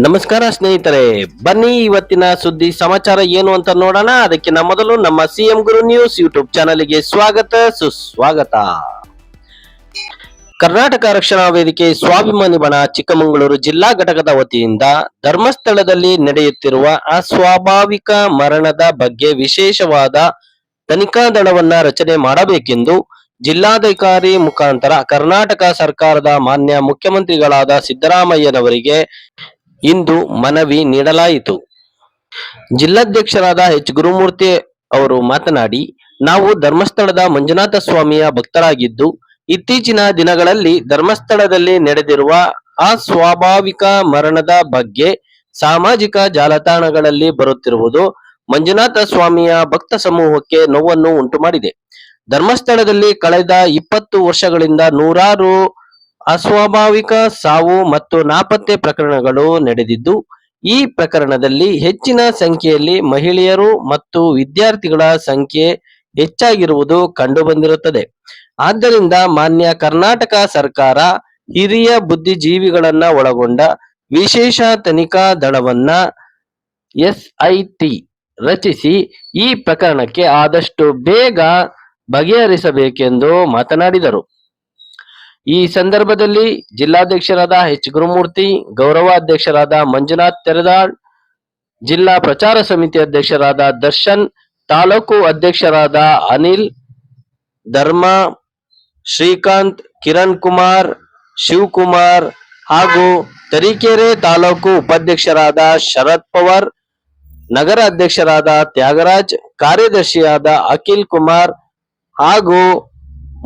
ನಮಸ್ಕಾರ ಸ್ನೇಹಿತರೆ, ಬನ್ನಿ ಇವತ್ತಿನ ಸುದ್ದಿ ಸಮಾಚಾರ ಏನು ಅಂತ ನೋಡೋಣ. ಅದಕ್ಕಿಂತ ಮೊದಲು ನಮ್ಮ ಸಿಎಂ ಗುರು ನ್ಯೂಸ್ ಯೂಟ್ಯೂಬ್ ಚಾನಲ್ಗೆ ಸ್ವಾಗತ ಸುಸ್ವಾಗತ. ಕರ್ನಾಟಕ ರಕ್ಷಣಾ ವೇದಿಕೆ ಸ್ವಾಭಿಮಾನಿ ಬಣ ಚಿಕ್ಕಮಗಳೂರು ಜಿಲ್ಲಾ ಘಟಕದ ವತಿಯಿಂದ ಧರ್ಮಸ್ಥಳದಲ್ಲಿ ನಡೆಯುತ್ತಿರುವ ಅಸ್ವಾಭಾವಿಕ ಮರಣದ ಬಗ್ಗೆ ವಿಶೇಷವಾದ ತನಿಖಾ ದಳವನ್ನ ರಚನೆ ಮಾಡಬೇಕೆಂದು ಜಿಲ್ಲಾಧಿಕಾರಿ ಮುಖಾಂತರ ಕರ್ನಾಟಕ ಸರ್ಕಾರದ ಮಾನ್ಯ ಮುಖ್ಯಮಂತ್ರಿಗಳಾದ ಸಿದ್ದರಾಮಯ್ಯನವರಿಗೆ ಇಂದು ಮನವಿ ನೀಡಲಾಯಿತು. ಜಿಲ್ಲಾಧ್ಯಕ್ಷರಾದ ಎಚ್ ಗುರುಮೂರ್ತಿ ಅವರು ಮಾತನಾಡಿ, ನಾವು ಧರ್ಮಸ್ಥಳದ ಮಂಜುನಾಥ ಸ್ವಾಮಿಯ ಭಕ್ತರಾಗಿದ್ದು, ಇತ್ತೀಚಿನ ದಿನಗಳಲ್ಲಿ ಧರ್ಮಸ್ಥಳದಲ್ಲಿ ನಡೆದಿರುವ ಅಸ್ವಾಭಾವಿಕ ಮರಣದ ಬಗ್ಗೆ ಸಾಮಾಜಿಕ ಜಾಲತಾಣಗಳಲ್ಲಿ ಬರುತ್ತಿರುವುದು ಮಂಜುನಾಥ ಸ್ವಾಮಿಯ ಭಕ್ತ ಸಮೂಹಕ್ಕೆ ನೋವನ್ನು ಉಂಟು ಮಾಡಿದೆ. ಧರ್ಮಸ್ಥಳದಲ್ಲಿ ಕಳೆದ 20 ವರ್ಷಗಳಿಂದ ನೂರಾರು ಅಸ್ವಾಭಾವಿಕ ಸಾವು ಮತ್ತು ನಾಪತ್ತೆ ಪ್ರಕರಣಗಳು ನಡೆದಿದ್ದು, ಈ ಪ್ರಕರಣದಲ್ಲಿ ಹೆಚ್ಚಿನ ಸಂಖ್ಯೆಯಲ್ಲಿ ಮಹಿಳೆಯರು ಮತ್ತು ವಿದ್ಯಾರ್ಥಿಗಳ ಸಂಖ್ಯೆ ಹೆಚ್ಚಾಗಿರುವುದು ಕಂಡುಬಂದಿರುತ್ತದೆ. ಆದ್ದರಿಂದ ಮಾನ್ಯ ಕರ್ನಾಟಕ ಸರ್ಕಾರ ಹಿರಿಯ ಬುದ್ಧಿಜೀವಿಗಳನ್ನ ಒಳಗೊಂಡ ವಿಶೇಷ ತನಿಖಾ ದಳವನ್ನ SIT ರಚಿಸಿ ಈ ಪ್ರಕರಣಕ್ಕೆ ಆದಷ್ಟು ಬೇಗ ಬಗೆಹರಿಸಬೇಕೆಂದು ಮಾತನಾಡಿದರು. ಈ ಸಂದರ್ಭದಲ್ಲಿ ಜಿಲ್ಲಾಧ್ಯಕ್ಷರಾದ ಎಚ್ ಗುರುಮೂರ್ತಿ, ಗೌರವಾಧ್ಯಕ್ಷರಾದ ಮಂಜುನಾಥ್ ತೆರೆದಾಳ್, ಜಿಲ್ಲಾ ಪ್ರಚಾರ ಸಮಿತಿ ಅಧ್ಯಕ್ಷರಾದ ದರ್ಶನ್, ತಾಲೂಕು ಅಧ್ಯಕ್ಷರಾದ ಅನಿಲ್, ಧರ್ಮ, ಶ್ರೀಕಾಂತ್, ಕಿರಣ್ ಕುಮಾರ್, ಶಿವಕುಮಾರ್ ಹಾಗೂ ತರೀಕೆರೆ ತಾಲೂಕು ಉಪಾಧ್ಯಕ್ಷರಾದ ಶರದ್ ಪವಾರ್, ನಗರ ಅಧ್ಯಕ್ಷರಾದ ತ್ಯಾಗರಾಜ್, ಕಾರ್ಯದರ್ಶಿಯಾದ ಅಖಿಲ್ ಕುಮಾರ್ ಹಾಗೂ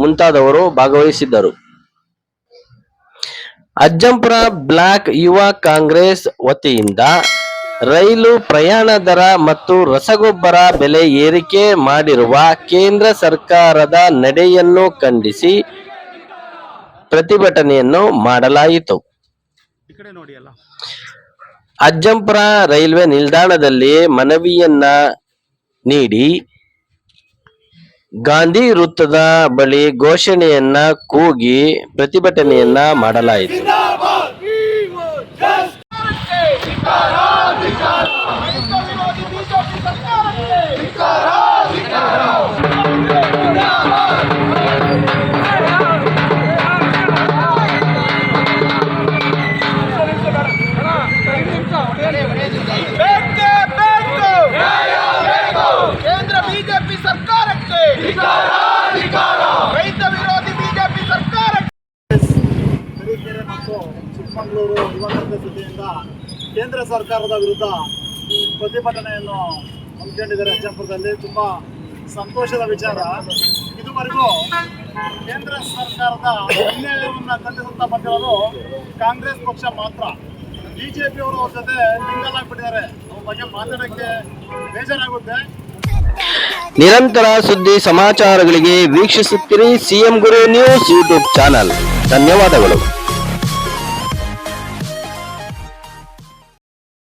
ಮುಂತಾದವರು ಭಾಗವಹಿಸಿದ್ದರು. ಅಜ್ಜಂಪುರ ಬ್ಲಾಕ್ ಯುವ ಕಾಂಗ್ರೆಸ್ ವತಿಯಿಂದ ರೈಲು ಪ್ರಯಾಣ ದರ ಮತ್ತು ರಸಗೊಬ್ಬರ ಬೆಲೆ ಏರಿಕೆ ಮಾಡಿರುವ ಕೇಂದ್ರ ಸರ್ಕಾರದ ನಡೆಯನ್ನು ಖಂಡಿಸಿ ಪ್ರತಿಭಟನೆಯನ್ನು ಮಾಡಲಾಯಿತು. ಅಜ್ಜಂಪುರ ರೈಲ್ವೆ ನಿಲ್ದಾಣದಲ್ಲಿ ಮನವಿಯನ್ನ ನೀಡಿ ಗಾಂಧಿ ವೃತ್ತದ ಬಳಿ ಘೋಷಣೆಯನ್ನ ಕೂಗಿ ಪ್ರತಿಭಟನೆಯನ್ನ ಮಾಡಲಾಯಿತು. ರೈತ ವಿರೋಧಿ ಬಿಜೆಪಿ ಸರ್ಕಾರಕ್ಕೆ ತರೀಕೆರೆ ಮತ್ತು ಚಿಕ್ಕಮಗಳೂರು ಯುವ ಕಾಂಗ್ರೆಸ್ ವತಿಯಿಂದ ಕೇಂದ್ರ ಸರ್ಕಾರದ ವಿರುದ್ಧ ಪ್ರತಿಭಟನೆಯನ್ನು ಹಮ್ಮಿಕೊಂಡಿದ್ದಾರೆ. ಅಜ್ಜಂಪುರದಲ್ಲಿ ತುಂಬ ಸಂತೋಷದ ವಿಚಾರ. ಇದುವರೆಗೂ ಕೇಂದ್ರ ಸರ್ಕಾರದ ಅನ್ಯಾಯವನ್ನು ಖಂಡಿಸುತ್ತಾ ಬಂದಿರೋರು ಕಾಂಗ್ರೆಸ್ ಪಕ್ಷ ಮಾತ್ರ. ಬಿಜೆಪಿಯವರು ಅವ್ರ ಜೊತೆ ಮಿಂಗಲ್ ಆಗಿಬಿಟ್ಟಿದ್ದಾರೆ. ಅವ್ರ ಬಗ್ಗೆ ಮಾತಾಡೋಕ್ಕೆ ಬೇಜಾರಾಗುತ್ತೆ. ನಿರಂತರ ಸುದ್ದಿ ಸಮಾಚಾರಗಳಿಗೆ ವೀಕ್ಷಿಸುತ್ತೀರಿ ಸಿಎಂ ಗುರು ನ್ಯೂಸ್ ಯೂಟ್ಯೂಬ್ ಚಾನಲ್. ಧನ್ಯವಾದಗಳು.